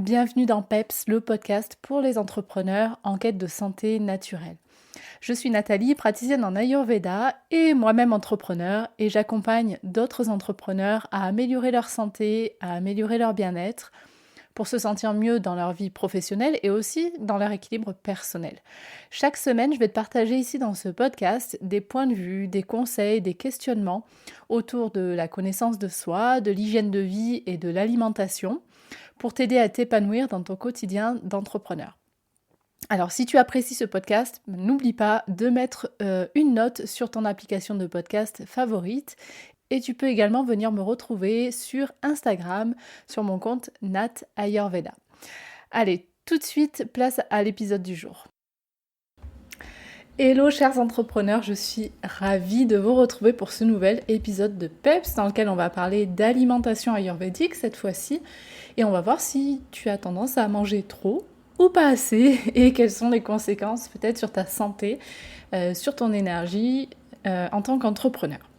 Bienvenue dans PEPS, le podcast pour les entrepreneurs en quête de santé naturelle. Je suis Nathalie, praticienne en Ayurveda et moi-même entrepreneur et j'accompagne d'autres entrepreneurs à améliorer leur santé, à améliorer leur bien-être pour se sentir mieux dans leur vie professionnelle et aussi dans leur équilibre personnel. Chaque semaine, je vais te partager ici dans ce podcast des points de vue, des conseils, des questionnements autour de la connaissance de soi, de l'hygiène de vie et de l'alimentation pour t'aider à t'épanouir dans ton quotidien d'entrepreneur. Alors si tu apprécies ce podcast, n'oublie pas de mettre une note sur ton application de podcast favorite et tu peux également venir me retrouver sur Instagram sur mon compte Nat Ayurveda. Allez, tout de suite, place à l'épisode du jour. Hello chers entrepreneurs, je suis ravie de vous retrouver pour ce nouvel épisode de PEPS dans lequel on va parler d'alimentation ayurvédique cette fois-ci et on va voir si tu as tendance à manger trop ou pas assez et quelles sont les conséquences peut-être sur ta santé, sur ton énergie en tant qu'entrepreneur.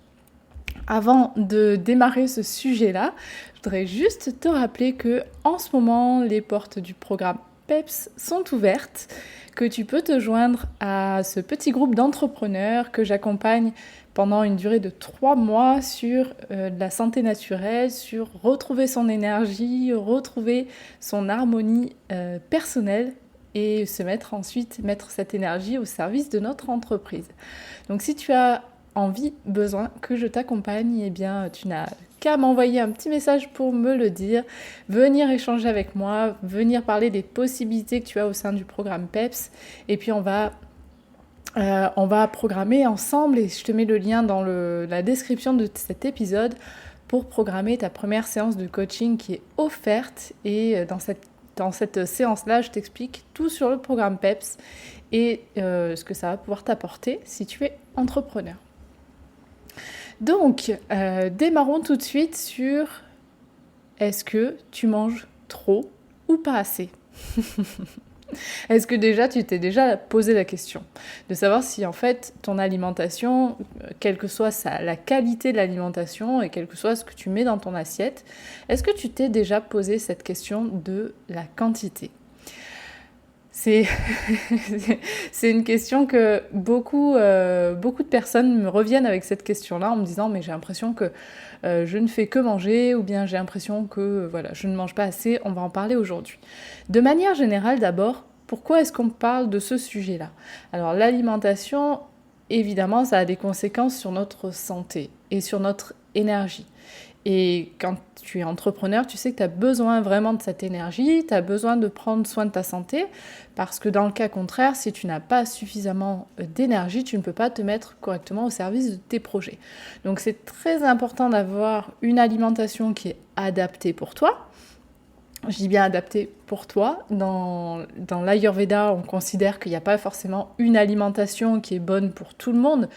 Avant de démarrer ce sujet-là, je voudrais juste te rappeler que en ce moment, les portes du programme PEPS sont ouvertes, que tu peux te joindre à ce petit groupe d'entrepreneurs que j'accompagne pendant une durée de 3 mois sur la santé naturelle, sur retrouver son énergie, retrouver son harmonie personnelle et mettre cette énergie au service de notre entreprise. Donc si tu as besoin que je t'accompagne, eh bien tu n'as qu'à m'envoyer un petit message pour me le dire, venir échanger avec moi, venir parler des possibilités que tu as au sein du programme PEPS et puis on va programmer ensemble et je te mets le lien dans la description de cet épisode pour programmer ta première séance de coaching qui est offerte et dans cette séance-là, je t'explique tout sur le programme PEPS et ce que ça va pouvoir t'apporter si tu es entrepreneur. Donc, démarrons tout de suite sur est-ce que tu manges trop ou pas assez ? Est-ce que déjà tu t'es déjà posé la question de savoir si en fait ton alimentation, quelle que soit la qualité de l'alimentation et quel que soit ce que tu mets dans ton assiette, est-ce que tu t'es déjà posé cette question de la quantité ? C'est une question que beaucoup de personnes me reviennent avec cette question-là en me disant mais j'ai l'impression que je ne fais que manger ou bien j'ai l'impression que je ne mange pas assez, on va en parler aujourd'hui. De manière générale d'abord, pourquoi est-ce qu'on parle de ce sujet-là ? Alors l'alimentation, évidemment, ça a des conséquences sur notre santé et sur notre énergie. Et quand tu es entrepreneur, tu sais que tu as besoin vraiment de cette énergie, tu as besoin de prendre soin de ta santé, parce que dans le cas contraire, si tu n'as pas suffisamment d'énergie, tu ne peux pas te mettre correctement au service de tes projets. Donc c'est très important d'avoir une alimentation qui est adaptée pour toi. Je dis bien adaptée pour toi. Dans l'Ayurveda, on considère qu'il n'y a pas forcément une alimentation qui est bonne pour tout le monde,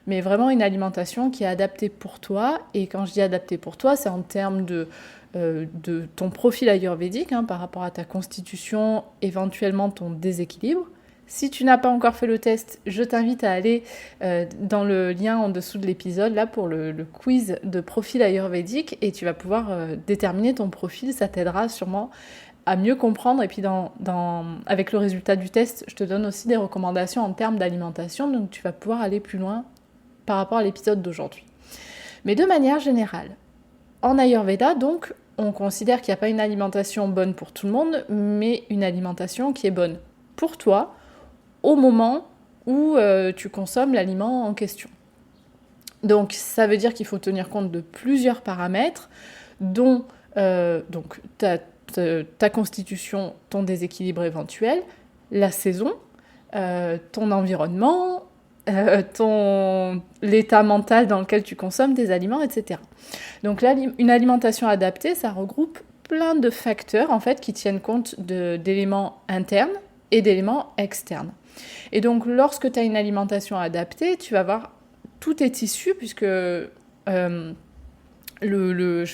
mais vraiment une alimentation qui est adaptée pour toi. Et quand je dis adaptée pour toi, c'est en termes de ton profil ayurvédique, par rapport à ta constitution, éventuellement ton déséquilibre. Si tu n'as pas encore fait le test, je t'invite à aller dans le lien en dessous de l'épisode là pour le quiz de profil ayurvédique et tu vas pouvoir déterminer ton profil. Ça t'aidera sûrement à mieux comprendre. Et puis avec le résultat du test, je te donne aussi des recommandations en termes d'alimentation. Donc tu vas pouvoir aller plus loin par rapport à l'épisode d'aujourd'hui. Mais de manière générale, en Ayurveda, donc, on considère qu'il n'y a pas une alimentation bonne pour tout le monde, mais une alimentation qui est bonne pour toi au moment où tu consommes l'aliment en question. Donc, ça veut dire qu'il faut tenir compte de plusieurs paramètres, dont donc, ta constitution, ton déséquilibre éventuel, la saison, ton environnement, l'état mental dans lequel tu consommes tes aliments, etc. Donc là, une alimentation adaptée, ça regroupe plein de facteurs en fait qui tiennent compte d'éléments internes et d'éléments externes. Et donc lorsque tu as une alimentation adaptée, tu vas voir tous tes tissus puisque je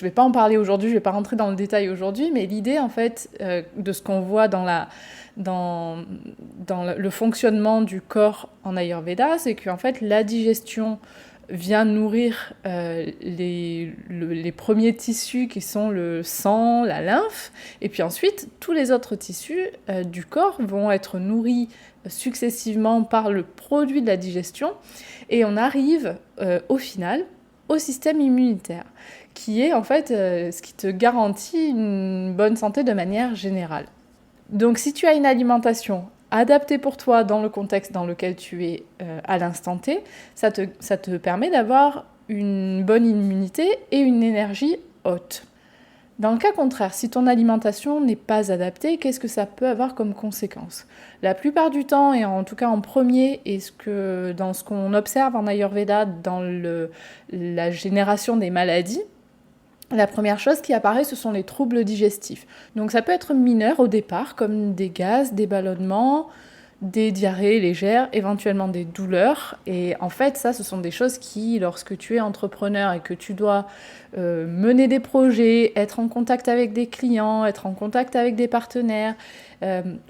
vais pas en parler aujourd'hui, je vais pas rentrer dans le détail aujourd'hui, mais l'idée en fait de ce qu'on voit dans le fonctionnement du corps en Ayurveda, c'est qu'en fait la digestion vient nourrir les premiers tissus qui sont le sang, la lymphe, et puis ensuite tous les autres tissus du corps vont être nourris successivement par le produit de la digestion, et on arrive au final au système immunitaire, qui est en fait ce qui te garantit une bonne santé de manière générale. Donc si tu as une alimentation adaptée pour toi dans le contexte dans lequel tu es à l'instant T, ça te permet d'avoir une bonne immunité et une énergie haute. Dans le cas contraire, si ton alimentation n'est pas adaptée, qu'est-ce que ça peut avoir comme conséquence ? La plupart du temps, et en tout cas en premier, et dans ce qu'on observe en Ayurveda, dans la génération des maladies, la première chose qui apparaît, ce sont les troubles digestifs. Donc ça peut être mineur au départ, comme des gaz, des ballonnements, des diarrhées légères, éventuellement des douleurs. Et en fait, ça, ce sont des choses qui, lorsque tu es entrepreneur et que tu dois mener des projets, être en contact avec des clients, être en contact avec des partenaires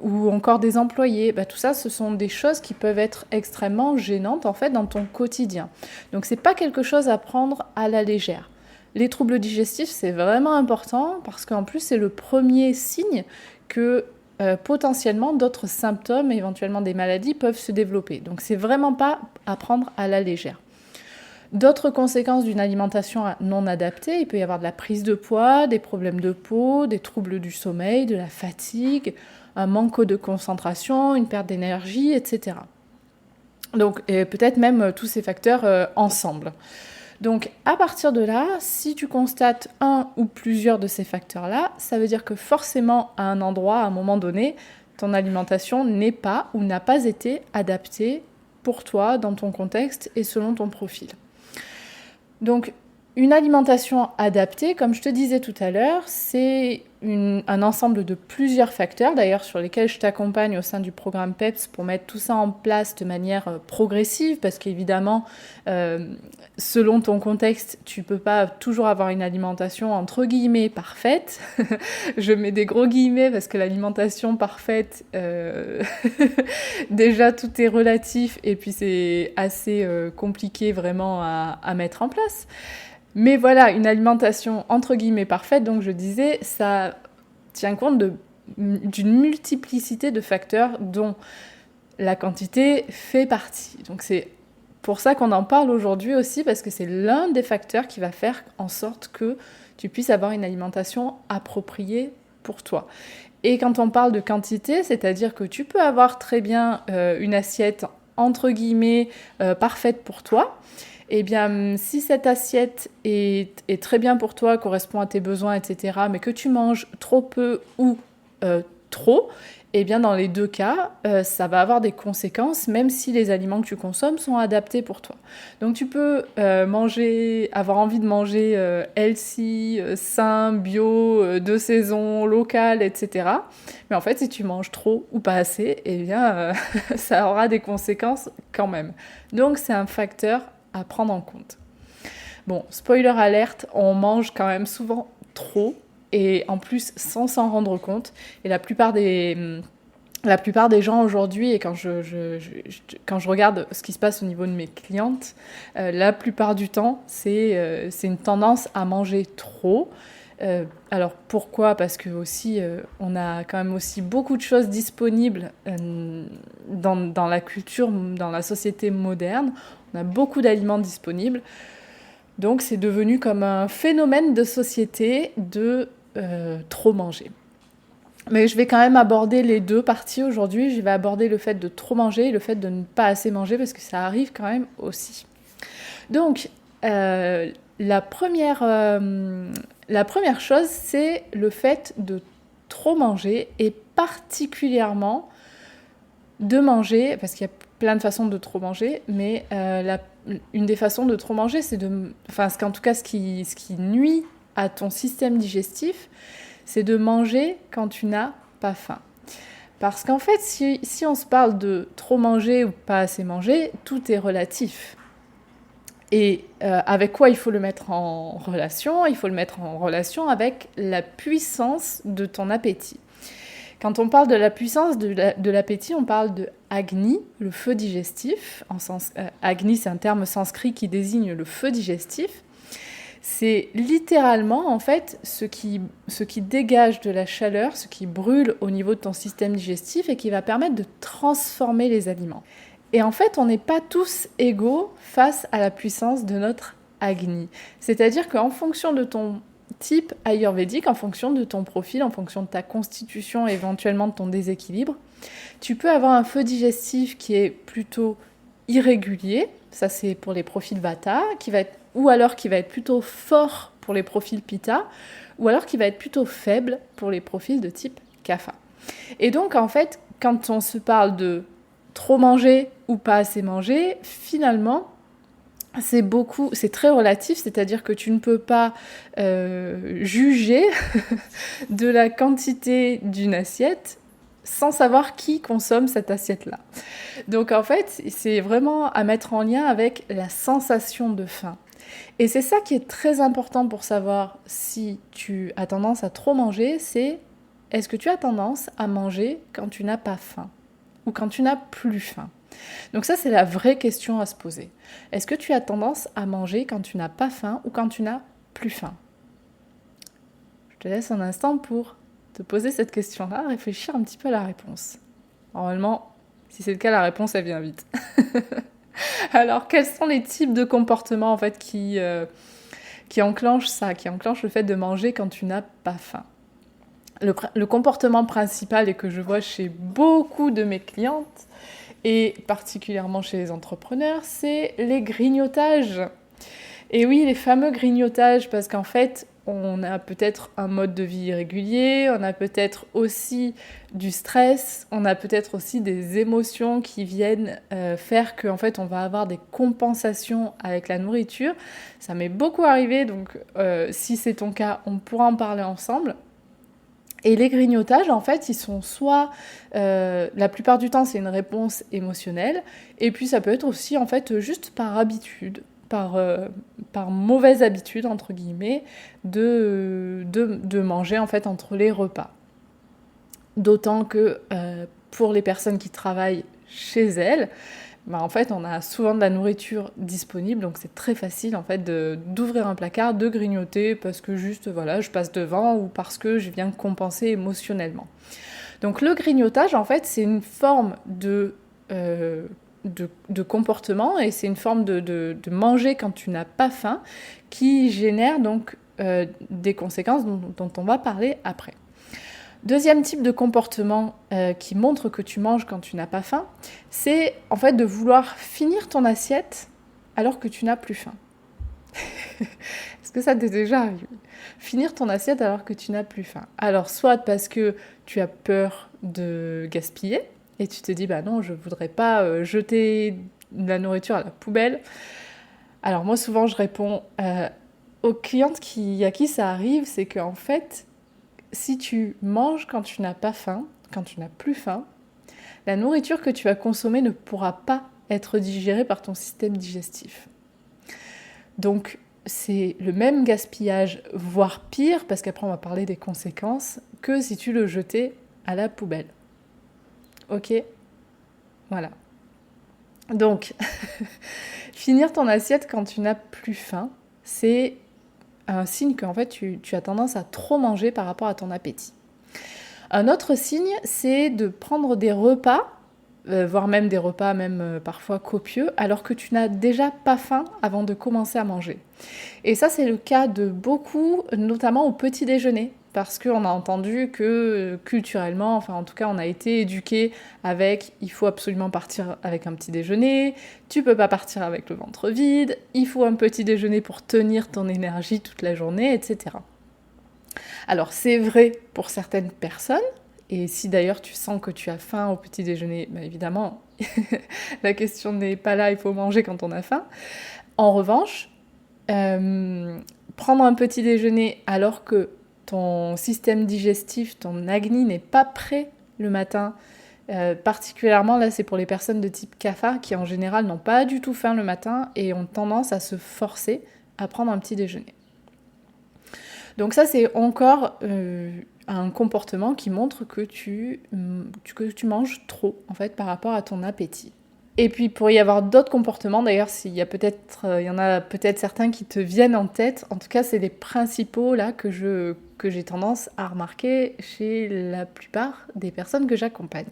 ou encore des employés, tout ça, ce sont des choses qui peuvent être extrêmement gênantes en fait dans ton quotidien. Donc c'est pas quelque chose à prendre à la légère. Les troubles digestifs, c'est vraiment important parce qu'en plus, c'est le premier signe que potentiellement d'autres symptômes, éventuellement des maladies, peuvent se développer. Donc, c'est vraiment pas à prendre à la légère. D'autres conséquences d'une alimentation non adaptée, il peut y avoir de la prise de poids, des problèmes de peau, des troubles du sommeil, de la fatigue, un manque de concentration, une perte d'énergie, etc. Donc, peut-être même tous ces facteurs ensemble. Donc, à partir de là, si tu constates un ou plusieurs de ces facteurs-là, ça veut dire que forcément, à un endroit, à un moment donné, ton alimentation n'est pas ou n'a pas été adaptée pour toi, dans ton contexte et selon ton profil. Donc, une alimentation adaptée, comme je te disais tout à l'heure, c'est un ensemble de plusieurs facteurs, d'ailleurs sur lesquels je t'accompagne au sein du programme PEPS pour mettre tout ça en place de manière progressive, parce qu'évidemment, selon ton contexte, tu peux pas toujours avoir une alimentation entre guillemets parfaite. Je mets des gros guillemets parce que l'alimentation parfaite, déjà tout est relatif et puis c'est assez compliqué vraiment à mettre en place. Mais voilà, une alimentation entre guillemets parfaite, donc je disais, ça tient compte d'une multiplicité de facteurs dont la quantité fait partie. Donc c'est pour ça qu'on en parle aujourd'hui aussi, parce que c'est l'un des facteurs qui va faire en sorte que tu puisses avoir une alimentation appropriée pour toi. Et quand on parle de quantité, c'est-à-dire que tu peux avoir très bien une assiette entre guillemets parfaite pour toi. Eh bien, si cette assiette est très bien pour toi, correspond à tes besoins, etc., mais que tu manges trop peu ou trop, eh bien, dans les deux cas, ça va avoir des conséquences, même si les aliments que tu consommes sont adaptés pour toi. Donc, tu peux avoir envie de manger healthy, sain, bio, de saison, local, etc. Mais en fait, si tu manges trop ou pas assez, eh bien, ça aura des conséquences quand même. Donc, c'est un facteur à prendre en compte. Bon, spoiler alerte, on mange quand même souvent trop et en plus sans s'en rendre compte. Et la plupart des gens aujourd'hui, et quand je regarde ce qui se passe au niveau de mes clientes, la plupart du temps, c'est une tendance à manger trop. Alors pourquoi ? Parce que aussi, on a quand même aussi beaucoup de choses disponibles dans la culture, dans la société moderne. On a beaucoup d'aliments disponibles. Donc c'est devenu comme un phénomène de société de trop manger. Mais je vais quand même aborder les deux parties aujourd'hui. Je vais aborder le fait de trop manger et le fait de ne pas assez manger, parce que ça arrive quand même aussi. Donc, la première chose, c'est le fait de trop manger, et particulièrement de manger, parce qu'il y a plein de façons de trop manger, mais une des façons de trop manger, c'est en tout cas ce qui nuit à ton système digestif, c'est de manger quand tu n'as pas faim. Parce qu'en fait, si on se parle de trop manger ou pas assez manger, tout est relatif. Et avec quoi il faut le mettre en relation ? Il faut le mettre en relation avec la puissance de ton appétit. Quand on parle de la puissance de l'appétit, on parle de Agni, le feu digestif. Agni, c'est un terme sanskrit qui désigne le feu digestif. C'est littéralement, en fait, ce qui dégage de la chaleur, ce qui brûle au niveau de ton système digestif et qui va permettre de transformer les aliments. Et en fait, on n'est pas tous égaux face à la puissance de notre Agni. C'est-à-dire qu'en fonction de ton type ayurvédique, en fonction de ton profil, en fonction de ta constitution, éventuellement de ton déséquilibre, tu peux avoir un feu digestif qui est plutôt irrégulier, ça c'est pour les profils Vata, ou alors qui va être plutôt fort pour les profils Pitta, ou alors qui va être plutôt faible pour les profils de type Kapha. Et donc en fait, quand on se parle de trop manger ou pas assez manger, finalement, c'est très relatif, c'est-à-dire que tu ne peux pas juger de la quantité d'une assiette sans savoir qui consomme cette assiette-là. Donc en fait, c'est vraiment à mettre en lien avec la sensation de faim. Et c'est ça qui est très important pour savoir si tu as tendance à trop manger, c'est est-ce que tu as tendance à manger quand tu n'as pas faim ou quand tu n'as plus faim. Donc ça, c'est la vraie question à se poser. Est-ce que tu as tendance à manger quand tu n'as pas faim ou quand tu n'as plus faim? Je te laisse un instant pour te poser cette question-là, réfléchir un petit peu à la réponse. Normalement, si c'est le cas, la réponse, elle vient vite. Alors, quels sont les types de comportements en fait, qui enclenchent ça, qui enclenchent le fait de manger quand tu n'as pas faim? Le comportement principal et que je vois chez beaucoup de mes clientes, et particulièrement chez les entrepreneurs, c'est les grignotages. Et oui, les fameux grignotages, parce qu'en fait, on a peut-être un mode de vie irrégulier, on a peut-être aussi du stress, on a peut-être aussi des émotions qui viennent faire qu'en fait, on va avoir des compensations avec la nourriture. Ça m'est beaucoup arrivé, donc si c'est ton cas, on pourra en parler ensemble. Et les grignotages, en fait, ils sont soit, la plupart du temps, c'est une réponse émotionnelle, et puis ça peut être aussi, en fait, juste par habitude, par mauvaise habitude, entre guillemets, de manger, en fait, entre les repas. D'autant que pour les personnes qui travaillent chez elles, en fait, on a souvent de la nourriture disponible, donc c'est très facile en fait d'ouvrir un placard, de grignoter parce que juste voilà, je passe devant ou parce que je viens compenser émotionnellement. Donc le grignotage, en fait, c'est une forme de comportement et c'est une forme de manger quand tu n'as pas faim qui génère donc des conséquences dont on va parler après. Deuxième type de comportement qui montre que tu manges quand tu n'as pas faim, c'est en fait de vouloir finir ton assiette alors que tu n'as plus faim. Est-ce que ça t'est déjà arrivé? Finir ton assiette alors que tu n'as plus faim. Alors soit parce que tu as peur de gaspiller et tu te dis bah non, je voudrais pas jeter de la nourriture à la poubelle. Alors moi souvent je réponds aux clientes à qui ça arrive, c'est qu'en fait si tu manges quand tu n'as pas faim, quand tu n'as plus faim, la nourriture que tu vas consommer ne pourra pas être digérée par ton système digestif. Donc, c'est le même gaspillage, voire pire, parce qu'après on va parler des conséquences, que si tu le jetais à la poubelle. Ok ? Voilà. Donc, finir ton assiette quand tu n'as plus faim, c'est un signe qu'en fait tu as tendance à trop manger par rapport à ton appétit. Un autre signe, c'est de prendre des repas, voire même des repas parfois copieux, alors que tu n'as déjà pas faim avant de commencer à manger. Et ça, c'est le cas de beaucoup, notamment au petit déjeuner, parce qu'on a entendu que culturellement, enfin en tout cas on a été éduqué avec il faut absolument partir avec un petit déjeuner, tu peux pas partir avec le ventre vide, il faut un petit déjeuner pour tenir ton énergie toute la journée, etc. Alors c'est vrai pour certaines personnes, et si d'ailleurs tu sens que tu as faim au petit déjeuner, bah évidemment la question n'est pas là, il faut manger quand on a faim. En revanche, prendre un petit déjeuner alors que ton système digestif, ton Agni n'est pas prêt le matin, particulièrement là c'est pour les personnes de type Kapha qui en général n'ont pas du tout faim le matin et ont tendance à se forcer à prendre un petit déjeuner. Donc ça, c'est encore un comportement qui montre que tu manges trop, en fait, par rapport à ton appétit. Et puis, il pourrait y avoir d'autres comportements, d'ailleurs, il y en a peut-être certains qui te viennent en tête. En tout cas, c'est les principaux, là, que j'ai tendance à remarquer chez la plupart des personnes que j'accompagne.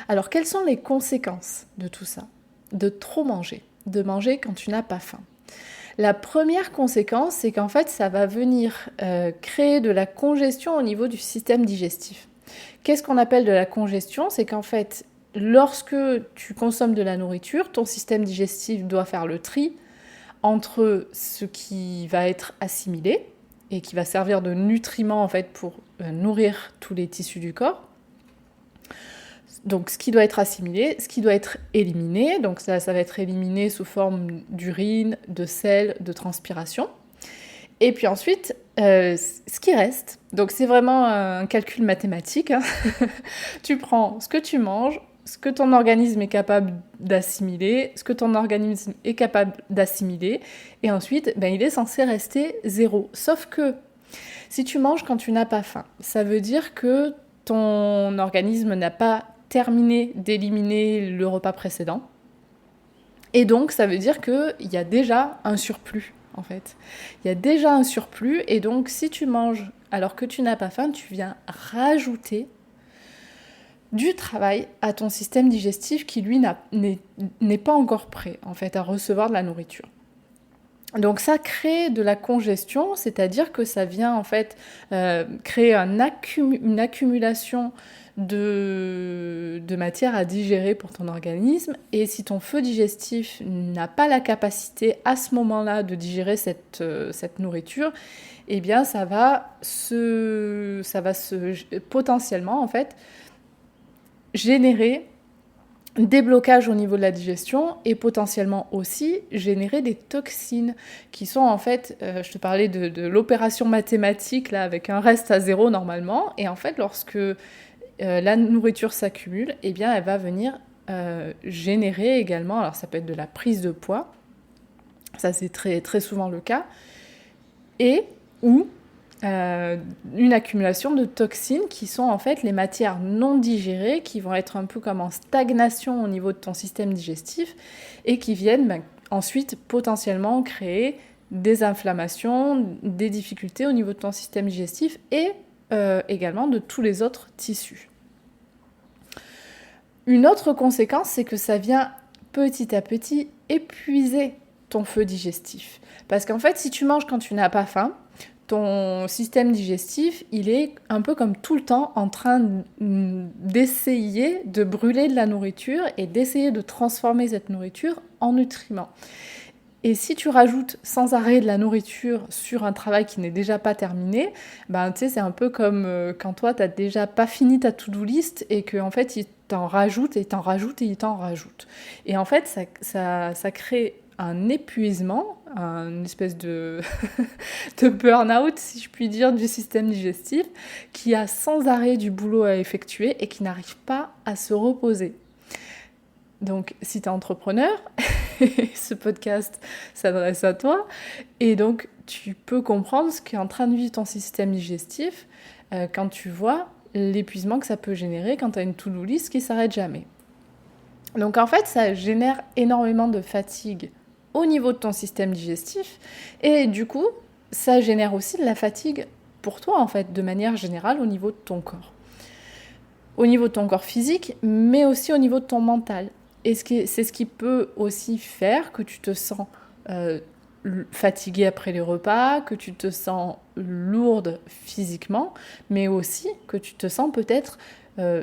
Alors, quelles sont les conséquences de tout ça? De trop manger, de manger quand tu n'as pas faim. La première conséquence, c'est qu'en fait, ça va venir créer de la congestion au niveau du système digestif. Qu'est-ce qu'on appelle de la congestion? C'est qu'en fait, lorsque tu consommes de la nourriture, ton système digestif doit faire le tri entre ce qui va être assimilé et qui va servir de nutriment en fait pour nourrir tous les tissus du corps. Donc ce qui doit être assimilé, ce qui doit être éliminé, donc ça va être éliminé sous forme d'urine, de sel, de transpiration. Et puis ensuite, ce qui reste, donc c'est vraiment un calcul mathématique, hein. Tu prends ce que tu manges, ce que ton organisme est capable d'assimiler, ce que ton organisme est capable d'assimiler, et ensuite, il est censé rester 0. Sauf que si tu manges quand tu n'as pas faim, ça veut dire que ton organisme n'a pas terminé d'éliminer le repas précédent. Et donc, ça veut dire qu'il y a déjà un surplus, en fait. Il y a déjà un surplus, et donc, si tu manges alors que tu n'as pas faim, tu viens rajouter du travail à ton système digestif qui, lui, n'est pas encore prêt, en fait, à recevoir de la nourriture. Donc ça crée de la congestion, c'est-à-dire que ça vient en fait créer une accumulation de matière à digérer pour ton organisme. Et si ton feu digestif n'a pas la capacité à ce moment-là de digérer cette nourriture, eh bien ça va potentiellement en fait générer des blocages au niveau de la digestion et potentiellement aussi générer des toxines qui sont en fait, je te parlais de l'opération mathématique là avec un reste à 0 normalement, et en fait lorsque la nourriture s'accumule, eh bien elle va venir générer également, alors ça peut être de la prise de poids, ça c'est très, très souvent le cas, et ou une accumulation de toxines qui sont en fait les matières non digérées qui vont être un peu comme en stagnation au niveau de ton système digestif et qui viennent ensuite potentiellement créer des inflammations, des difficultés au niveau de ton système digestif et également de tous les autres tissus. Une autre conséquence, c'est que ça vient petit à petit épuiser ton feu digestif. Parce qu'en fait, si tu manges quand tu n'as pas faim, ton système digestif, il est un peu comme tout le temps en train d'essayer de brûler de la nourriture et d'essayer de transformer cette nourriture en nutriments. Et si tu rajoutes sans arrêt de la nourriture sur un travail qui n'est déjà pas terminé, tu sais, c'est un peu comme quand toi, tu n'as déjà pas fini ta to-do list et qu'en fait, il t'en rajoute et il t'en rajoute et il t'en rajoute. Et en fait, ça crée un épuisement, une espèce de burn-out, si je puis dire, du système digestif, qui a sans arrêt du boulot à effectuer et qui n'arrive pas à se reposer. Donc, si tu es entrepreneur, ce podcast s'adresse à toi, et donc tu peux comprendre ce qu'est en train de vivre ton système digestif quand tu vois l'épuisement que ça peut générer quand tu as une to-do list qui ne s'arrête jamais. Donc en fait, ça génère énormément de fatigue au niveau de ton système digestif, et du coup, ça génère aussi de la fatigue pour toi, en fait, de manière générale, au niveau de ton corps. Au niveau de ton corps physique, mais aussi au niveau de ton mental. Et c'est ce qui peut aussi faire que tu te sens fatiguée après les repas, que tu te sens lourde physiquement, mais aussi que tu te sens peut-être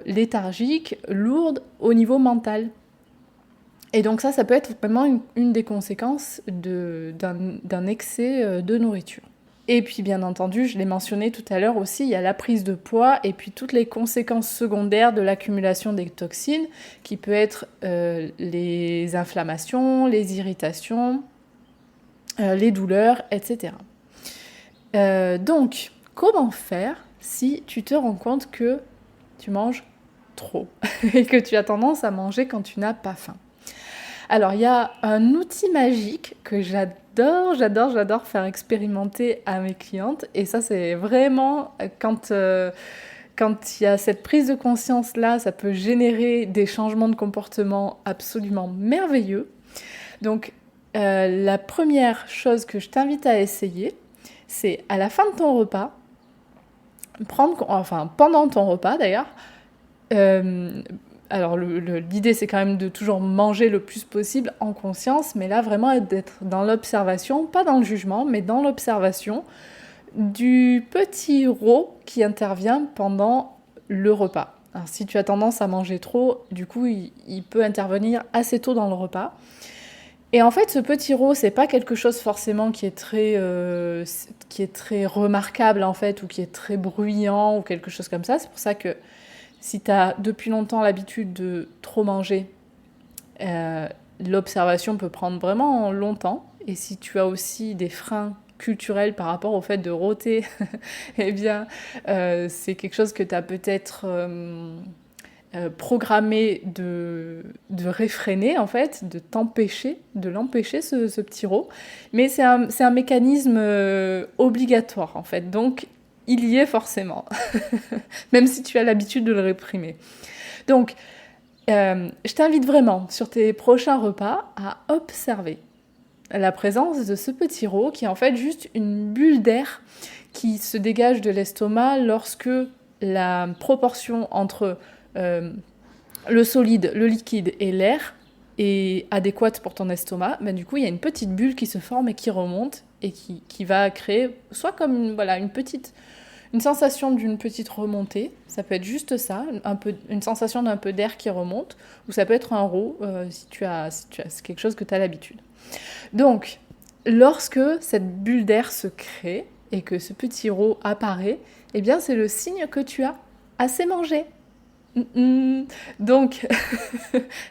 léthargique, lourde au niveau mental. Et donc ça peut être vraiment une des conséquences d'un excès de nourriture. Et puis bien entendu, je l'ai mentionné tout à l'heure aussi, il y a la prise de poids et puis toutes les conséquences secondaires de l'accumulation des toxines, qui peut être les inflammations, les irritations, les douleurs, etc. Donc, comment faire si tu te rends compte que tu manges trop et que tu as tendance à manger quand tu n'as pas faim ? Alors, il y a un outil magique que j'adore faire expérimenter à mes clientes. Et ça, c'est vraiment quand il y a cette prise de conscience-là, ça peut générer des changements de comportement absolument merveilleux. Donc, la première chose que je t'invite à essayer, c'est à la fin de ton repas, pendant ton repas d'ailleurs, alors l'idée c'est quand même de toujours manger le plus possible en conscience, mais là vraiment d'être dans l'observation, pas dans le jugement, mais dans l'observation du petit rot qui intervient pendant le repas. Alors si tu as tendance à manger trop, du coup il peut intervenir assez tôt dans le repas. Et en fait, ce petit rot, c'est pas quelque chose forcément qui est très remarquable en fait, ou qui est très bruyant ou quelque chose comme ça. C'est pour ça que si tu as depuis longtemps l'habitude de trop manger, l'observation peut prendre vraiment longtemps. Et si tu as aussi des freins culturels par rapport au fait de rôter, eh bien, c'est quelque chose que tu as peut-être programmé de réfréner, en fait, de l'empêcher, ce petit rot. Mais c'est un mécanisme obligatoire, en fait. Donc, il y est forcément, même si tu as l'habitude de le réprimer. Donc, je t'invite vraiment, sur tes prochains repas, à observer la présence de ce petit rot, qui est en fait juste une bulle d'air qui se dégage de l'estomac lorsque la proportion entre le solide, le liquide et l'air est adéquate pour ton estomac. Ben, du coup, il y a une petite bulle qui se forme et qui remonte et qui va créer soit comme une sensation d'une petite remontée, ça peut être juste ça, une sensation d'un peu d'air qui remonte, ou ça peut être un rot si c'est quelque chose que tu as l'habitude. Donc, lorsque cette bulle d'air se crée et que ce petit rot apparaît, eh bien c'est le signe que tu as assez mangé. Donc,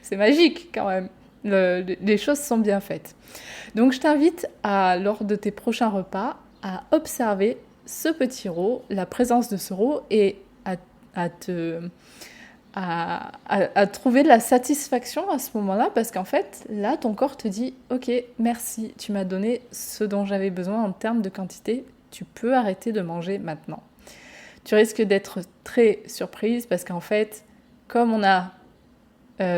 c'est magique quand même. Les choses sont bien faites. Donc, je t'invite lors de tes prochains repas, à observer ce petit rot, la présence de ce rot, et à trouver de la satisfaction à ce moment-là, parce qu'en fait, là, ton corps te dit « Ok, merci, tu m'as donné ce dont j'avais besoin en termes de quantité, tu peux arrêter de manger maintenant. » Tu risques d'être très surprise, parce qu'en fait, comme on a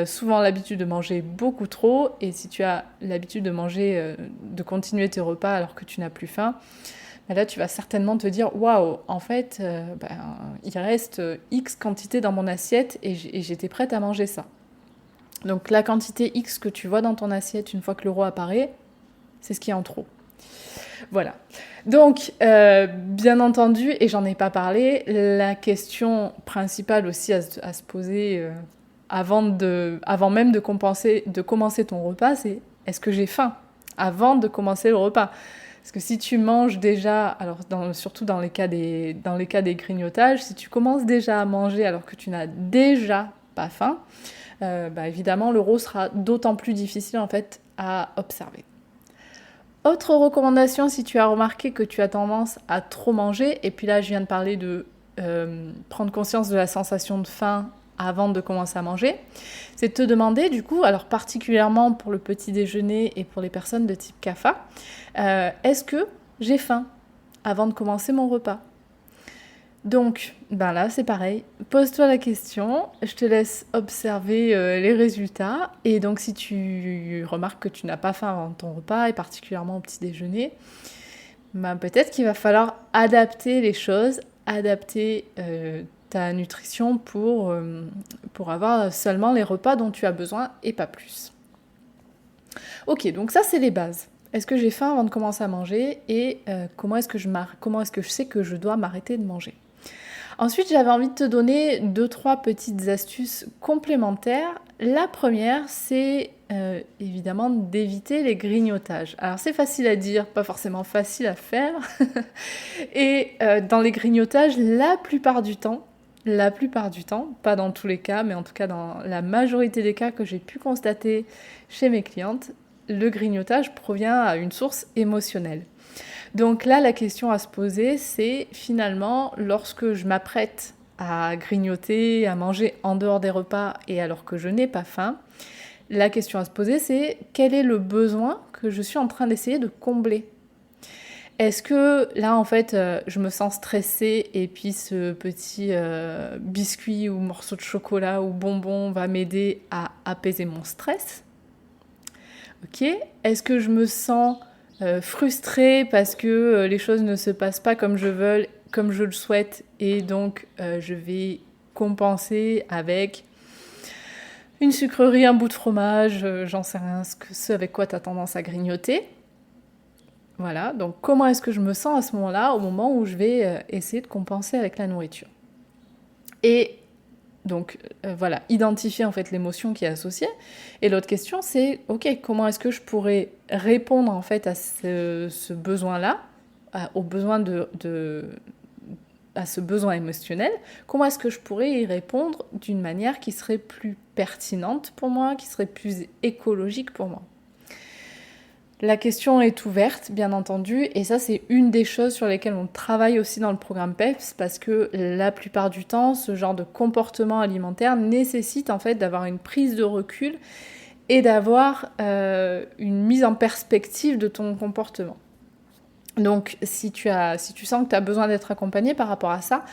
souvent l'habitude de manger beaucoup trop, et si tu as l'habitude de manger, de continuer tes repas alors que tu n'as plus faim, ben là tu vas certainement te dire waouh, en fait il reste X quantité dans mon assiette et j'étais prête à manger ça. Donc la quantité X que tu vois dans ton assiette une fois que le rot apparaît, c'est ce qui est en trop. Voilà. Donc, bien entendu, et j'en ai pas parlé, la question principale aussi à se poser avant même de commencer ton repas, c'est est-ce que j'ai faim avant de commencer le repas ? Parce que si tu manges déjà, alors surtout dans les cas des grignotages, si tu commences déjà à manger alors que tu n'as déjà pas faim, évidemment le rot sera d'autant plus difficile en fait à observer. Autre recommandation, si tu as remarqué que tu as tendance à trop manger, et puis là je viens de parler de prendre conscience de la sensation de faim avant de commencer à manger, c'est de te demander du coup, alors particulièrement pour le petit déjeuner et pour les personnes de type CAFA, est-ce que j'ai faim avant de commencer mon repas ? Donc, là c'est pareil, pose-toi la question, je te laisse observer les résultats, et donc si tu remarques que tu n'as pas faim avant ton repas, et particulièrement au petit déjeuner, peut-être qu'il va falloir adapter les choses, adapter ta nutrition pour avoir seulement les repas dont tu as besoin et pas plus. Ok, donc ça c'est les bases. Est-ce que j'ai faim avant de commencer à manger, et comment est-ce que je sais que je dois m'arrêter de manger ? Ensuite, j'avais envie de te donner 2-3 petites astuces complémentaires. La première, c'est évidemment d'éviter les grignotages. Alors c'est facile à dire, pas forcément facile à faire. Et dans les grignotages, la plupart du temps, pas dans tous les cas, mais en tout cas dans la majorité des cas que j'ai pu constater chez mes clientes, le grignotage provient à une source émotionnelle. Donc là, la question à se poser, c'est finalement, lorsque je m'apprête à grignoter, à manger en dehors des repas et alors que je n'ai pas faim, la question à se poser, c'est quel est le besoin que je suis en train d'essayer de combler ? Est-ce que là, en fait, je me sens stressée et puis ce petit biscuit ou morceau de chocolat ou bonbon va m'aider à apaiser mon stress ? Ok. Est-ce que je me sens frustrée parce que les choses ne se passent pas comme je le souhaite et donc je vais compenser avec une sucrerie, un bout de fromage, j'en sais rien, ce avec quoi tu as tendance à grignoter. Voilà, donc comment est-ce que je me sens à ce moment-là, au moment où je vais essayer de compenser avec la nourriture. Et donc voilà, identifier en fait l'émotion qui est associée. Et l'autre question c'est, ok, comment est-ce que je pourrais répondre en fait à ce besoin-là, au besoin à ce besoin émotionnel, comment est-ce que je pourrais y répondre d'une manière qui serait plus pertinente pour moi, qui serait plus écologique pour moi. La question est ouverte, bien entendu, et ça c'est une des choses sur lesquelles on travaille aussi dans le programme PEPS, parce que la plupart du temps, ce genre de comportement alimentaire nécessite en fait d'avoir une prise de recul et d'avoir une mise en perspective de ton comportement. Donc si tu sens que tu as besoin d'être accompagné par rapport à ça,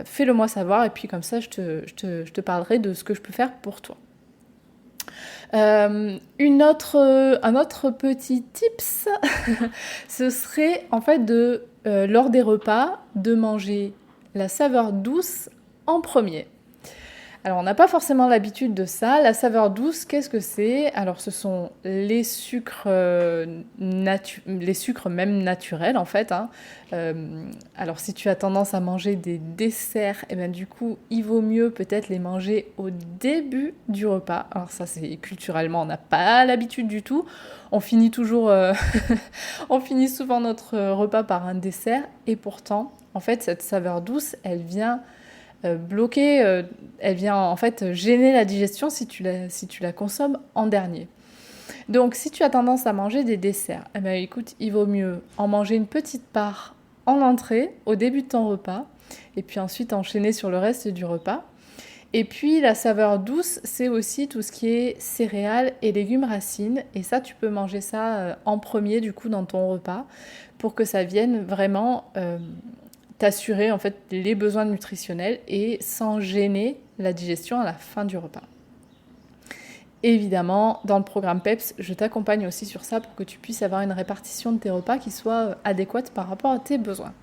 fais-le moi savoir, et puis comme ça je te parlerai de ce que je peux faire pour toi. Un autre petit tips, ce serait en fait lors des repas, de manger la saveur douce en premier. Alors on n'a pas forcément l'habitude de ça. La saveur douce, qu'est-ce que c'est ? Alors ce sont les sucres, les sucres même naturels en fait. Alors si tu as tendance à manger des desserts, et bien du coup il vaut mieux peut-être les manger au début du repas. Alors ça c'est culturellement on n'a pas l'habitude du tout. On finit toujours, on finit souvent notre repas par un dessert et pourtant en fait cette saveur douce elle vient bloquer, elle vient en fait gêner la digestion si tu la consommes en dernier. Donc si tu as tendance à manger des desserts, eh bien, écoute, il vaut mieux en manger une petite part en entrée, au début de ton repas, et puis ensuite enchaîner sur le reste du repas. Et puis la saveur douce, c'est aussi tout ce qui est céréales et légumes racines, et ça tu peux manger ça en premier du coup dans ton repas, pour que ça vienne vraiment t'assurer en fait les besoins nutritionnels et sans gêner la digestion à la fin du repas. Évidemment, dans le programme PEPS, je t'accompagne aussi sur ça pour que tu puisses avoir une répartition de tes repas qui soit adéquate par rapport à tes besoins.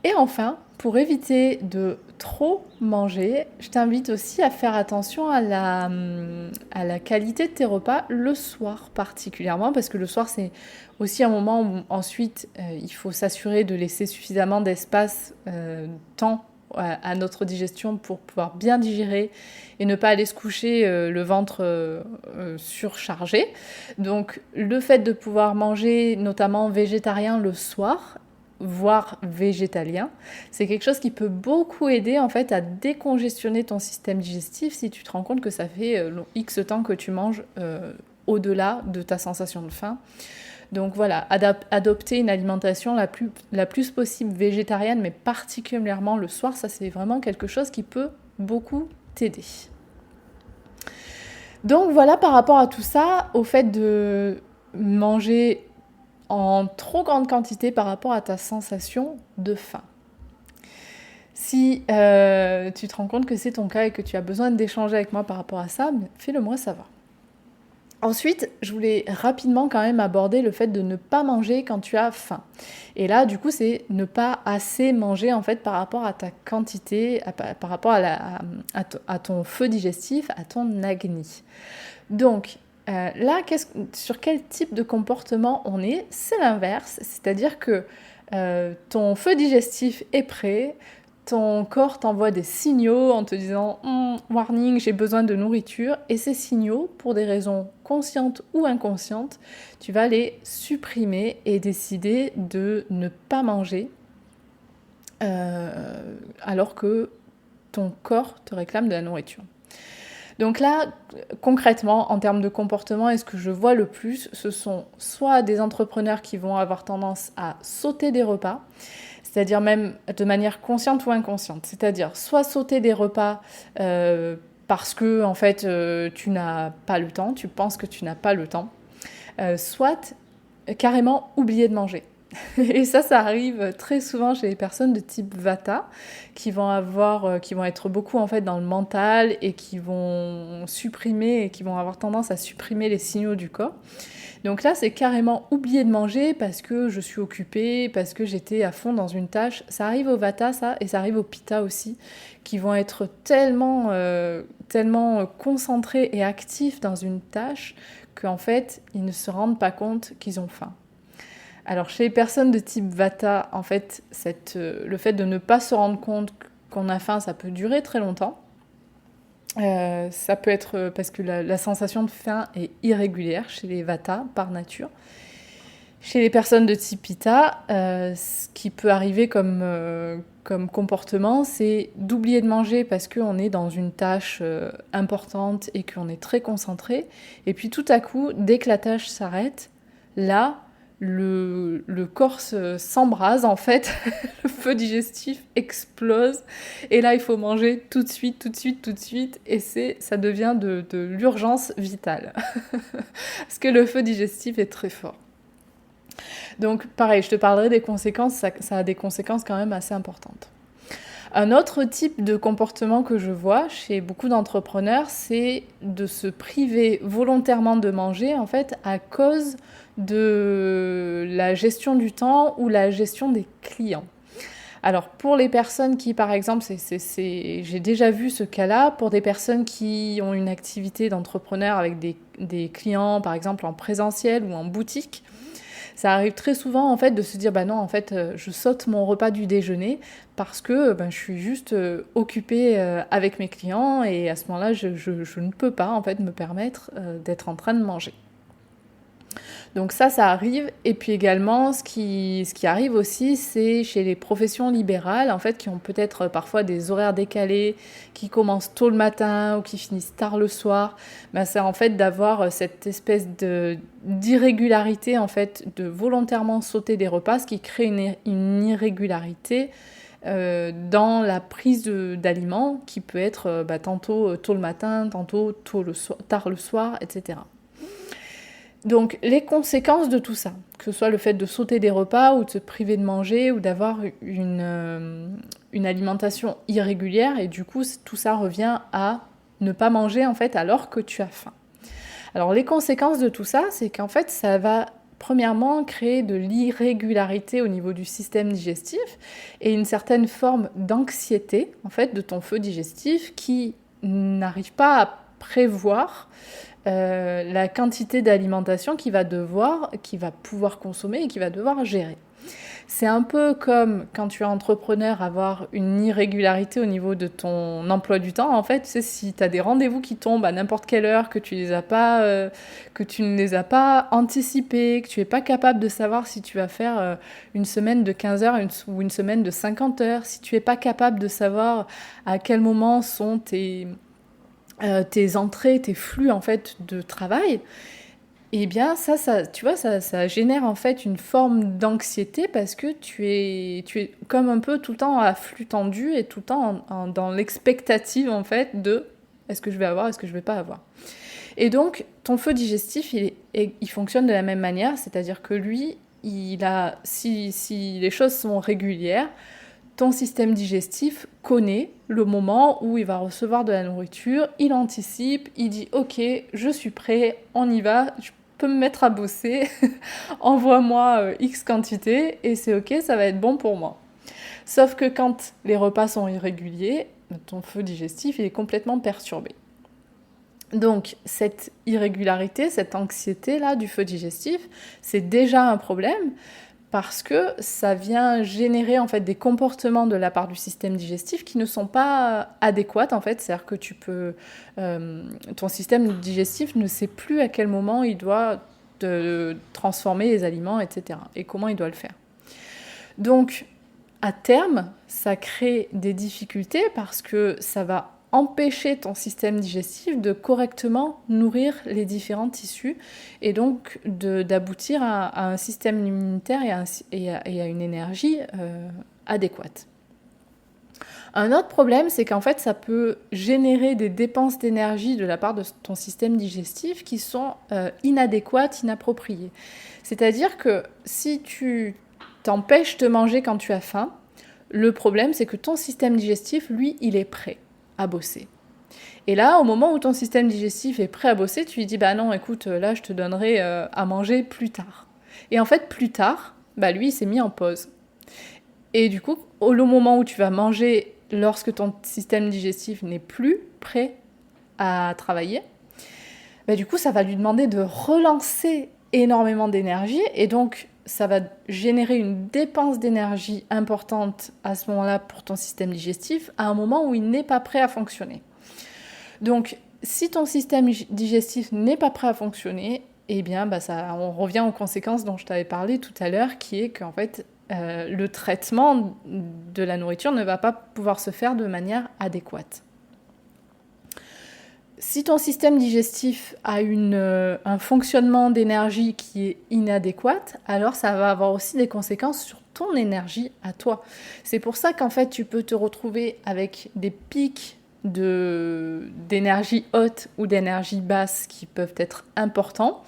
Et enfin, pour éviter de trop manger, je t'invite aussi à faire attention à la qualité de tes repas le soir particulièrement, parce que le soir c'est aussi un moment où ensuite il faut s'assurer de laisser suffisamment d'espace, temps à notre digestion pour pouvoir bien digérer et ne pas aller se coucher le ventre surchargé. Donc le fait de pouvoir manger notamment végétarien le soir, voire végétalien, c'est quelque chose qui peut beaucoup aider en fait à décongestionner ton système digestif si tu te rends compte que ça fait X temps que tu manges au-delà de ta sensation de faim. Donc voilà, adopter une alimentation la plus possible végétarienne, mais particulièrement le soir, ça c'est vraiment quelque chose qui peut beaucoup t'aider. Donc voilà par rapport à tout ça, au fait de manger en trop grande quantité par rapport à ta sensation de faim. Si tu te rends compte que c'est ton cas et que tu as besoin d'échanger avec moi par rapport à ça, fais-le moi savoir. Ensuite, je voulais rapidement quand même aborder le fait de ne pas manger quand tu as faim. Et là, du coup, c'est ne pas assez manger en fait par rapport à ta quantité, par rapport à ton feu digestif, à ton agni. Donc, là, sur quel type de comportement on est ? C'est l'inverse, c'est-à-dire que ton feu digestif est prêt, ton corps t'envoie des signaux en te disant « warning, j'ai besoin de nourriture » et ces signaux, pour des raisons conscientes ou inconscientes, tu vas les supprimer et décider de ne pas manger alors que ton corps te réclame de la nourriture. Donc là, concrètement, en termes de comportement, et ce que je vois le plus, ce sont soit des entrepreneurs qui vont avoir tendance à sauter des repas, c'est-à-dire même de manière consciente ou inconsciente, c'est-à-dire soit sauter des repas parce que en fait tu n'as pas le temps, tu penses que tu n'as pas le temps, soit carrément oublier de manger. Et ça arrive très souvent chez les personnes de type Vata qui vont être beaucoup en fait dans le mental et qui vont avoir tendance à supprimer les signaux du corps. Donc là, c'est carrément oublier de manger parce que je suis occupée, parce que j'étais à fond dans une tâche. Ça arrive au Vata, ça, et ça arrive au Pitta aussi, qui vont être tellement concentrés et actifs dans une tâche qu'en fait, ils ne se rendent pas compte qu'ils ont faim. Alors, chez les personnes de type Vata, en fait, le fait de ne pas se rendre compte qu'on a faim, ça peut durer très longtemps. Ça peut être parce que la sensation de faim est irrégulière chez les Vata par nature. Chez les personnes de type Pitta, ce qui peut arriver comme comportement, c'est d'oublier de manger parce qu'on est dans une tâche importante et qu'on est très concentré. Et puis tout à coup, dès que la tâche s'arrête, là, le corps s'embrase en fait, le feu digestif explose et là il faut manger tout de suite et ça devient de l'urgence vitale parce que le feu digestif est très fort. Donc pareil, je te parlerai des conséquences, ça a des conséquences quand même assez importantes. Un autre type de comportement que je vois chez beaucoup d'entrepreneurs, c'est de se priver volontairement de manger en fait à cause de la gestion du temps ou la gestion des clients. Alors pour les personnes qui, par exemple, j'ai déjà vu ce cas-là, pour des personnes qui ont une activité d'entrepreneur avec des clients, par exemple en présentiel ou en boutique, ça arrive très souvent en fait de se dire bah non en fait je saute mon repas du déjeuner parce que je suis juste occupée avec mes clients et à ce moment-là je ne peux pas en fait me permettre d'être en train de manger. Donc ça arrive. Et puis également, ce qui arrive aussi, c'est chez les professions libérales, en fait, qui ont peut-être parfois des horaires décalés, qui commencent tôt le matin ou qui finissent tard le soir. C'est en fait d'avoir cette espèce d'irrégularité, en fait, de volontairement sauter des repas, ce qui crée une irrégularité dans la prise d'aliments, qui peut être tantôt tôt le matin, tantôt tard le soir, etc. Donc les conséquences de tout ça, que ce soit le fait de sauter des repas ou de se priver de manger ou d'avoir une alimentation irrégulière, et du coup tout ça revient à ne pas manger en fait alors que tu as faim. Alors les conséquences de tout ça, c'est qu'en fait ça va premièrement créer de l'irrégularité au niveau du système digestif et une certaine forme d'anxiété en fait de ton feu digestif qui n'arrive pas à prévoir la quantité d'alimentation qu'il va pouvoir consommer et qu'il va devoir gérer. C'est un peu comme quand tu es entrepreneur, avoir une irrégularité au niveau de ton emploi du temps. En fait, tu sais, si tu as des rendez-vous qui tombent à n'importe quelle heure, que tu ne les as pas anticipés, que tu n'es pas capable de savoir si tu vas faire une semaine de 15 heures ou une semaine de 50 heures, si tu n'es pas capable de savoir à quel moment sont tes entrées, tes flux en fait de travail, et bien ça tu vois, ça génère en fait une forme d'anxiété parce que tu es comme un peu tout le temps à flux tendu et tout le temps dans l'expectative en fait de est-ce que je vais avoir, est-ce que je vais pas avoir. Et donc ton feu digestif il fonctionne de la même manière, c'est-à-dire que lui si les choses sont régulières, ton système digestif connaît le moment où il va recevoir de la nourriture, il anticipe, il dit « Ok, je suis prêt, on y va, je peux me mettre à bosser, envoie-moi X quantité et c'est ok, ça va être bon pour moi. » Sauf que quand les repas sont irréguliers, ton feu digestif il est complètement perturbé. Donc cette irrégularité, cette anxiété-là du feu digestif, c'est déjà un problème, parce que ça vient générer en fait des comportements de la part du système digestif qui ne sont pas adéquats en fait. C'est-à-dire que ton système digestif ne sait plus à quel moment il doit transformer les aliments, etc. et comment il doit le faire. Donc à terme, ça crée des difficultés parce que ça va empêcher ton système digestif de correctement nourrir les différents tissus et donc d'aboutir à un système immunitaire et à une énergie adéquate. Un autre problème, c'est qu'en fait, ça peut générer des dépenses d'énergie de la part de ton système digestif qui sont inadéquates, inappropriées. C'est-à-dire que si tu t'empêches de manger quand tu as faim, le problème, c'est que ton système digestif, lui, il est prêt à bosser. Et là, au moment où ton système digestif est prêt à bosser, tu lui dis « Bah non, écoute, là, je te donnerai à manger plus tard. » Et en fait, plus tard, bah lui, il s'est mis en pause. Et du coup, au moment où tu vas manger, lorsque ton système digestif n'est plus prêt à travailler, bah du coup, ça va lui demander de relancer énormément d'énergie. Et donc, ça va générer une dépense d'énergie importante à ce moment-là pour ton système digestif, à un moment où il n'est pas prêt à fonctionner. Donc, si ton système digestif n'est pas prêt à fonctionner, eh bien, bah on revient aux conséquences dont je t'avais parlé tout à l'heure, qui est qu'en fait, le traitement de la nourriture ne va pas pouvoir se faire de manière adéquate. Si ton système digestif a un fonctionnement d'énergie qui est inadéquat, alors ça va avoir aussi des conséquences sur ton énergie à toi. C'est pour ça qu'en fait, tu peux te retrouver avec des pics d'énergie haute ou d'énergie basse qui peuvent être importants.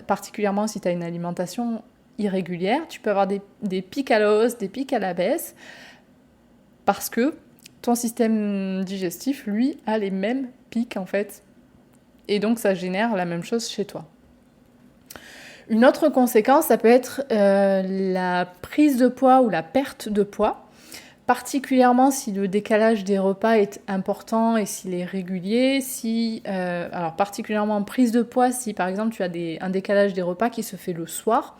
Particulièrement si tu as une alimentation irrégulière, tu peux avoir des pics à la hausse, des pics à la baisse, parce que ton système digestif, lui, a les mêmes pics en fait. Et donc ça génère la même chose chez toi. Une autre conséquence, ça peut être la prise de poids ou la perte de poids, particulièrement si le décalage des repas est important et s'il est régulier. Alors particulièrement en prise de poids, si par exemple tu as un décalage des repas qui se fait le soir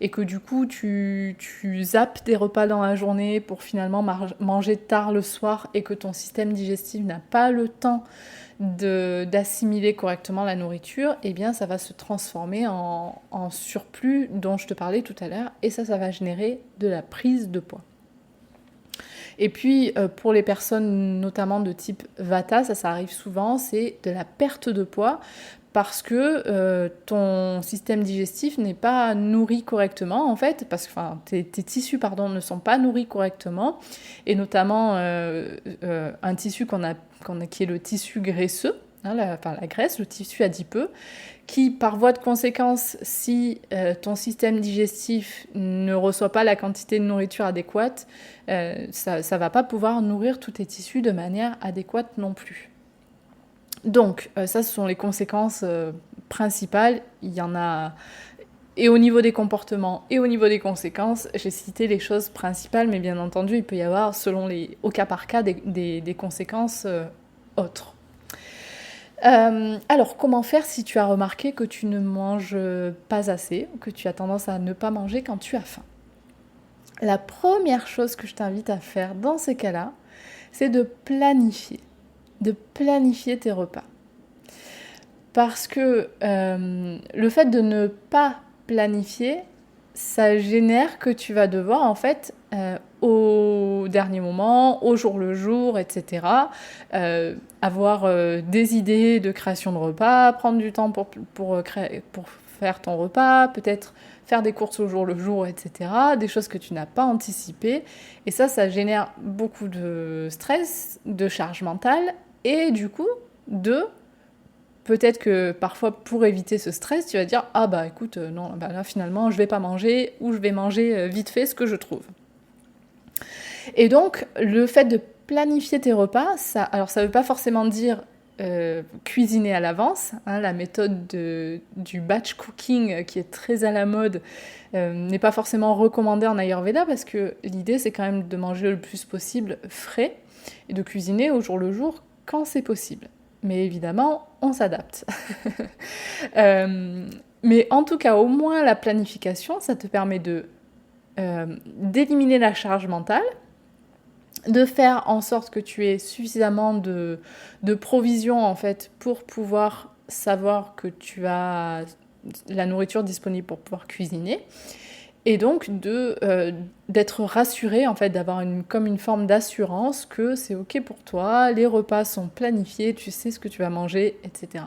et que du coup tu zappes des repas dans la journée pour finalement manger tard le soir et que ton système digestif n'a pas le temps d'assimiler correctement la nourriture, eh bien ça va se transformer en surplus dont je te parlais tout à l'heure, et ça va générer de la prise de poids. Et puis pour les personnes notamment de type Vata, ça arrive souvent, c'est de la perte de poids parce que ton système digestif n'est pas nourri correctement en fait, parce que tes tissus ne sont pas nourris correctement, et notamment un tissu qui est le tissu graisseux, la graisse, le tissu adipeux, qui par voie de conséquence, si ton système digestif ne reçoit pas la quantité de nourriture adéquate, ça ne va pas pouvoir nourrir tous tes tissus de manière adéquate non plus. Donc ça, ce sont les conséquences principales. Il y en a, et au niveau des comportements et au niveau des conséquences, j'ai cité les choses principales, mais bien entendu, il peut y avoir, au cas par cas, des conséquences autres. Alors, comment faire si tu as remarqué que tu ne manges pas assez, ou que tu as tendance à ne pas manger quand tu as faim ? La première chose que je t'invite à faire dans ces cas-là, c'est de planifier tes repas. Parce que le fait de ne pas planifier, ça génère que tu vas devoir en fait au dernier moment, au jour le jour, etc. Avoir des idées de création de repas, prendre du temps pour faire ton repas, peut-être faire des courses au jour le jour, etc. Des choses que tu n'as pas anticipées. Et ça génère beaucoup de stress, de charge mentale, et du coup, peut-être que parfois, pour éviter ce stress, tu vas dire « Ah bah écoute, non, bah là finalement, je vais pas manger, ou je vais manger vite fait ce que je trouve. » Et donc, le fait de planifier tes repas, ça veut pas forcément dire cuisiner à l'avance. La méthode du batch cooking, qui est très à la mode, n'est pas forcément recommandée en Ayurveda, parce que l'idée, c'est quand même de manger le plus possible frais, et de cuisiner au jour le jour quand c'est possible. Mais évidemment, on s'adapte. Mais en tout cas, au moins la planification, ça te permet d'éliminer la charge mentale, de faire en sorte que tu aies suffisamment de provisions en fait, pour pouvoir savoir que tu as la nourriture disponible pour pouvoir cuisiner. Et donc d'être rassuré, en fait, d'avoir comme une forme d'assurance que c'est ok pour toi, les repas sont planifiés, tu sais ce que tu vas manger, etc.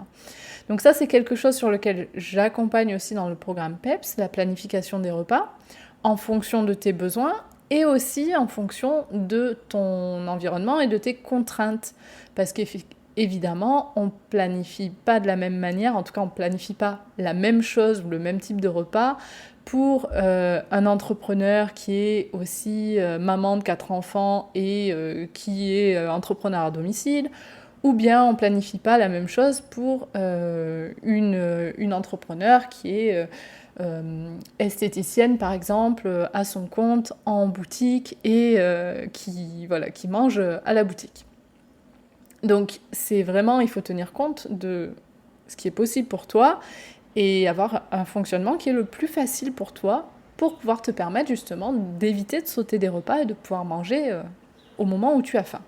Donc ça, c'est quelque chose sur lequel j'accompagne aussi dans le programme PEPS, la planification des repas, en fonction de tes besoins et aussi en fonction de ton environnement et de tes contraintes. Parce qu'évidemment, on ne planifie pas de la même manière, en tout cas on ne planifie pas la même chose ou le même type de repas pour un entrepreneur qui est aussi maman de 4 enfants et qui est entrepreneur à domicile, ou bien on ne planifie pas la même chose pour une entrepreneur qui est esthéticienne par exemple, à son compte en boutique et qui mange à la boutique. Donc c'est vraiment, il faut tenir compte de ce qui est possible pour toi et avoir un fonctionnement qui est le plus facile pour toi pour pouvoir te permettre justement d'éviter de sauter des repas et de pouvoir manger au moment où tu as faim.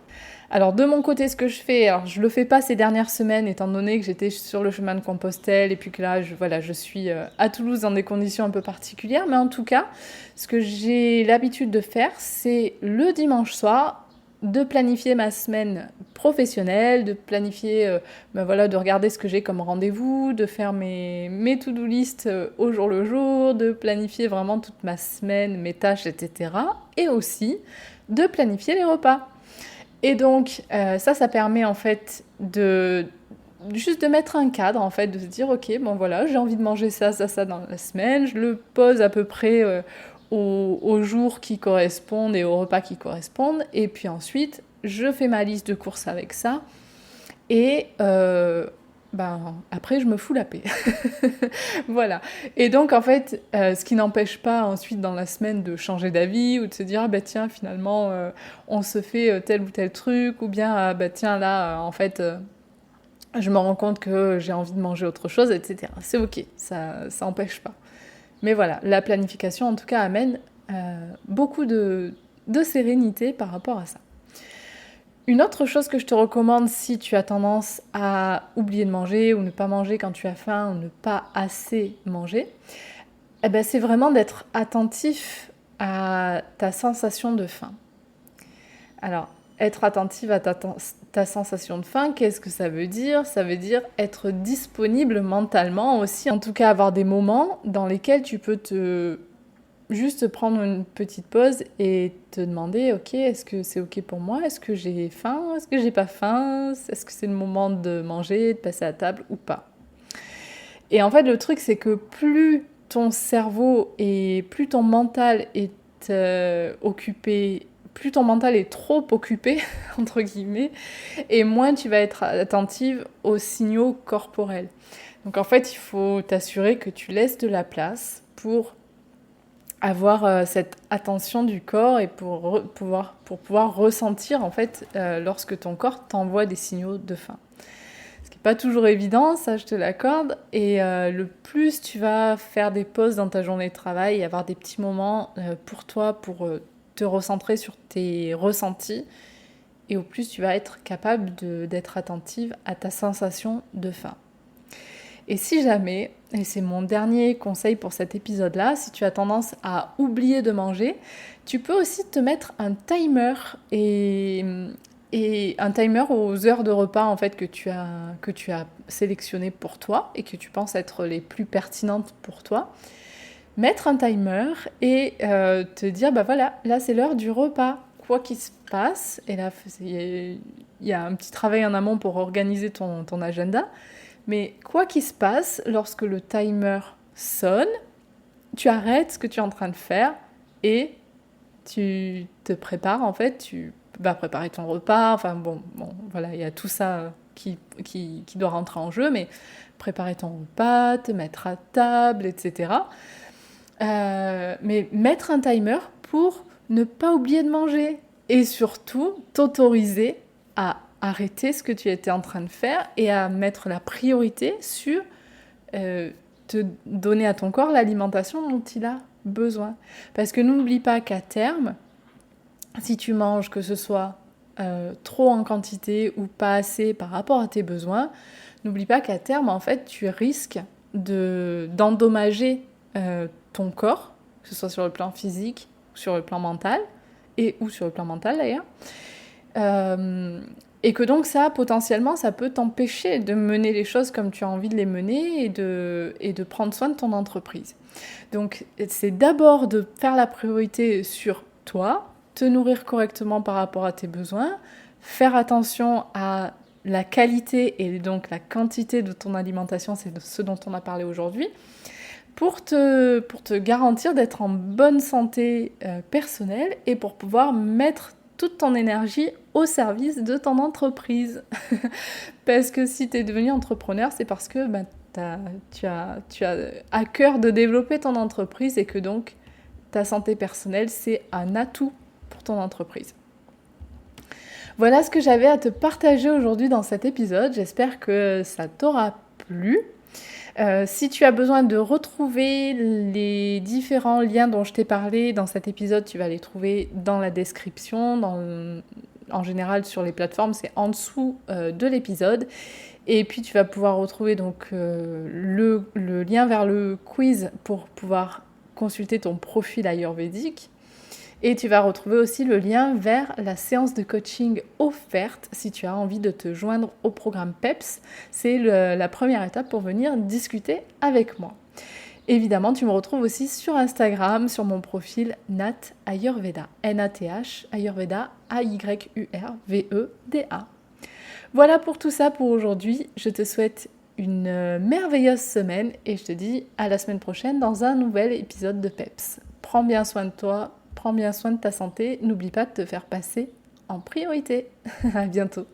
Alors de mon côté, ce que je fais, alors je le fais pas ces dernières semaines étant donné que j'étais sur le chemin de Compostelle et puis que là je suis à Toulouse dans des conditions un peu particulières, mais en tout cas, ce que j'ai l'habitude de faire, c'est le dimanche soir de planifier ma semaine professionnelle, de planifier, de regarder ce que j'ai comme rendez-vous, de faire mes to-do list au jour le jour, de planifier vraiment toute ma semaine, mes tâches, etc. Et aussi de planifier les repas. Et donc ça permet en fait juste de mettre un cadre, en fait, de se dire ok, bon voilà, j'ai envie de manger ça dans la semaine, je le pose à peu près aux jours qui correspondent et aux repas qui correspondent, et puis ensuite je fais ma liste de courses avec ça, et après je me fous la paix. Voilà. Et donc en fait, ce qui n'empêche pas ensuite dans la semaine de changer d'avis ou de se dire tiens finalement on se fait tel ou tel truc, ou bien tiens là en fait je me rends compte que j'ai envie de manger autre chose, etc. C'est ok, ça n'empêche pas. Mais voilà, la planification en tout cas amène beaucoup de sérénité par rapport à ça. Une autre chose que je te recommande si tu as tendance à oublier de manger ou ne pas manger quand tu as faim ou ne pas assez manger, c'est vraiment d'être attentif à ta sensation de faim. Alors, être attentive à ta sensation de faim, qu'est-ce que ça veut dire ? Ça veut dire être disponible mentalement aussi, en tout cas avoir des moments dans lesquels tu peux juste prendre une petite pause et te demander ok, est-ce que c'est ok pour moi ? Est-ce que j'ai faim ? Est-ce que j'ai pas faim ? Est-ce que c'est le moment de manger, de passer à table ou pas ? Et en fait, le truc, c'est que plus ton cerveau et plus ton mental est occupé, plus ton mental est trop occupé, entre guillemets, et moins tu vas être attentive aux signaux corporels. Donc en fait, il faut t'assurer que tu laisses de la place pour avoir cette attention du corps et pour pouvoir ressentir en fait lorsque ton corps t'envoie des signaux de faim. Ce qui n'est pas toujours évident, ça je te l'accorde, et le plus tu vas faire des pauses dans ta journée de travail et avoir des petits moments pour toi, pour te recentrer sur tes ressentis, et au plus tu vas être capable d'être attentive à ta sensation de faim. Et si jamais, et c'est mon dernier conseil pour cet épisode-là, si tu as tendance à oublier de manger, tu peux aussi te mettre un timer et un timer aux heures de repas en fait que tu as sélectionné pour toi et que tu penses être les plus pertinentes pour toi. Mettre un timer et te dire voilà, là c'est l'heure du repas, quoi qu'il se passe. Et là il y a un petit travail en amont pour organiser ton agenda. Mais quoi qu'il se passe, lorsque le timer sonne, tu arrêtes ce que tu es en train de faire et tu te prépares, en fait, tu vas préparer ton repas, voilà, il y a tout ça qui doit rentrer en jeu, mais préparer ton repas, te mettre à table, etc. Mais mettre un timer pour ne pas oublier de manger et surtout t'autoriser à arrêter ce que tu étais en train de faire et à mettre la priorité sur te donner à ton corps l'alimentation dont il a besoin. Parce que n'oublie pas qu'à terme, si tu manges, que ce soit trop en quantité ou pas assez par rapport à tes besoins, n'oublie pas qu'à terme, en fait, tu risques d'endommager ton corps, que ce soit sur le plan physique, sur le plan mental, ou sur le plan mental d'ailleurs. Et que donc ça, potentiellement, ça peut t'empêcher de mener les choses comme tu as envie de les mener et de prendre soin de ton entreprise. Donc, c'est d'abord de faire la priorité sur toi, te nourrir correctement par rapport à tes besoins, faire attention à la qualité et donc la quantité de ton alimentation, c'est de ce dont on a parlé aujourd'hui, pour te garantir d'être en bonne santé personnelle et pour pouvoir mettre toute ton énergie au service de ton entreprise. Parce que si tu es devenu entrepreneur, c'est parce que tu as à cœur de développer ton entreprise et que donc ta santé personnelle, c'est un atout pour ton entreprise. Voilà ce que j'avais à te partager aujourd'hui dans cet épisode. J'espère que ça t'aura plu. Si tu as besoin de retrouver les différents liens dont je t'ai parlé dans cet épisode, tu vas les trouver dans la description. En général, sur les plateformes, c'est en dessous de l'épisode. Et puis, tu vas pouvoir retrouver donc, le lien vers le quiz pour pouvoir consulter ton profil ayurvédique. Et tu vas retrouver aussi le lien vers la séance de coaching offerte si tu as envie de te joindre au programme PEPS. C'est la première étape pour venir discuter avec moi. Évidemment, tu me retrouves aussi sur Instagram, sur mon profil Nat Ayurveda, N-A-T-H, Ayurveda, A-Y-U-R-V-E-D-A. Voilà pour tout ça pour aujourd'hui. Je te souhaite une merveilleuse semaine et je te dis à la semaine prochaine dans un nouvel épisode de PEPS. Prends bien soin de toi. Prends bien soin de ta santé, n'oublie pas de te faire passer en priorité. À bientôt.